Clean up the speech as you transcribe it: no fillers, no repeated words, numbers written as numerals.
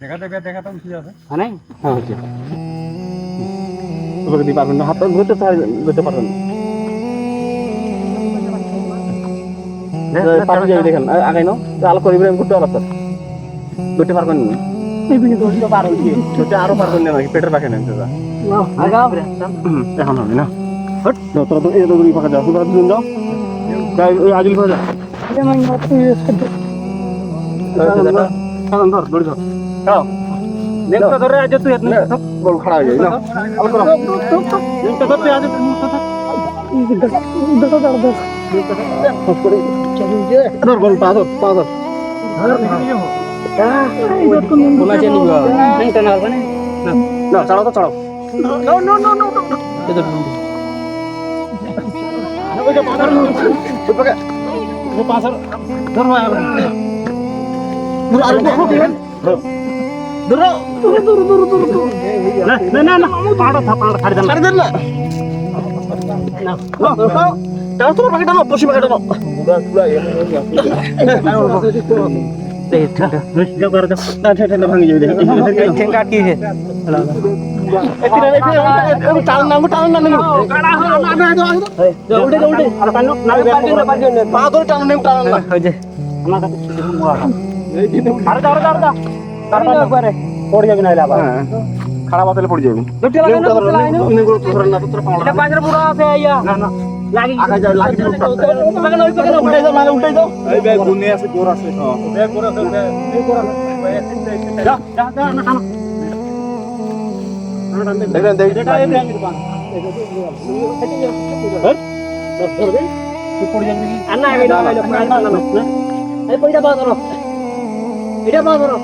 দেখাতে উঠে যাবে হ্যাঁ নাই হ্যাঁ হচ্ছে ওকে দিয়ে পারবেন না হাতটা ধরতে পারবেন না পাশে যাই দেখেন আগাই নাও আলো করি করতে পারো স্যার ধরতে পারবেন না আরো পারবেন না নাকি পেটের পাখে নেন দাদা এখন হবে না তোরা তো এই দৌড়ি ফাঁকা যাও তোমরা দুজন যাও ওই আজুল ফাঁকা যাও ধর দৌড়ি ধর যাও নেকটা ধরে আজ তুই বল খাড়া হয়ে যায় না আলো করো নেকটা ধরতে আজ ধর বল পা ধর बोला चली गया नहीं तना बने না চড়াও তো চড়াও इधर ভাঙি যাবে ठेंगा की है उल्टे उल्टे পা ধরে টানো নেম টানো না हो जाए পড়ে যাবে না আবার খারাপ হাতে পড়ে যাবে দুটি লাগাই না ধরে না তো তোর পাওয়া এটা পাঁচের পুরো আছে আইয়া না না লাগি আগে যাও লাগি দিও পাগল ওই পাগল উল্টাই দাও মানে উল্টাই দাও এই ব্যাগ গুনে আছে গোর আছে ব্যাগ গোর আছে যা যা যা না খানা দেখেন দেখ এটা এই ব্যাংকের পান ধরবে তুই পড়ে যাবি আন্না আগে দাও না এই পয়সা বাদ করো এটা বাদ করো